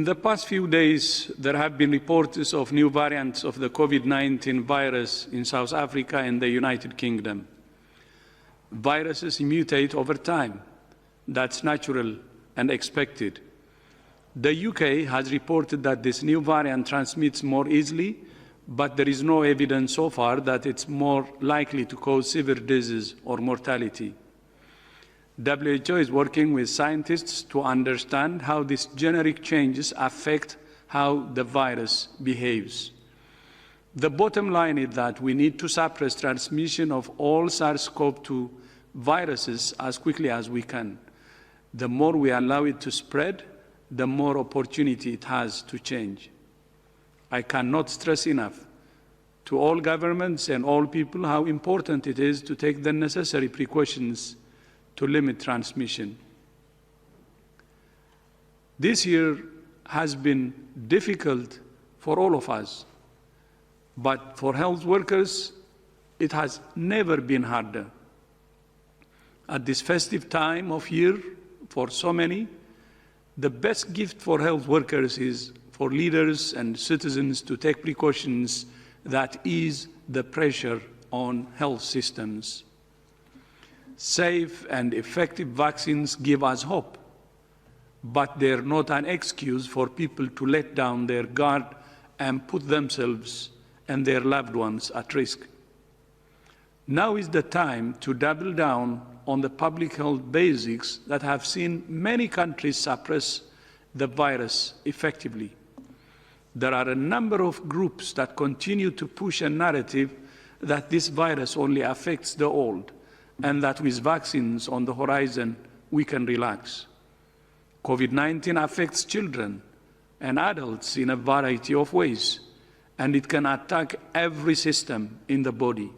the past few days, there have been reports of new variants of the COVID-19 virus in South Africa and the United Kingdom. Viruses mutate over time. That's natural and expected. The UK has reported that this new variant transmits more easily, but there is no evidence so far that it's more likely to cause severe disease or mortality. WHO is working with scientists to understand how these generic changes affect how the virus behaves. The bottom line is that we need to suppress transmission of all SARS-CoV-2 viruses as quickly as we can. The more we allow it to spread, the more opportunity it has to change. I cannot stress enough to all governments and all people how important it is to take the necessary precautions to limit transmission. This year has been difficult for all of us, but for health workers, it has never been harder. At this festive time of year, for so many, the best gift for health workers is for leaders and citizens to take precautions that ease the pressure on health systems. Safe and effective vaccines give us hope, but they're not an excuse for people to let down their guard and put themselves and their loved ones at risk. Now is the time to double down on the public health basics that have seen many countries suppress the virus effectively. There are a number of groups that continue to push a narrative that this virus only affects the old, and that with vaccines on the horizon, we can relax. COVID-19 affects children and adults in a variety of ways, and it can attack every system in the body.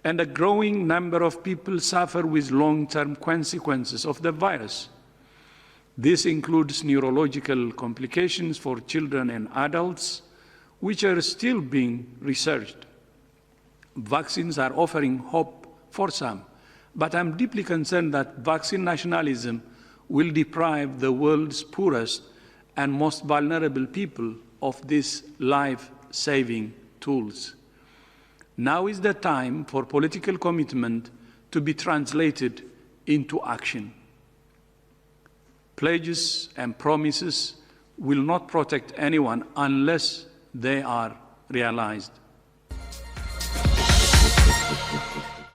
And a growing number of people suffer with long-term consequences of the virus. This includes neurological complications for children and adults, which are still being researched. Vaccines are offering hope for some, but I'm deeply concerned that vaccine nationalism will deprive the world's poorest and most vulnerable people of these life-saving tools. Now is the time for political commitment to be translated into action. Pledges and promises will not protect anyone unless they are realized.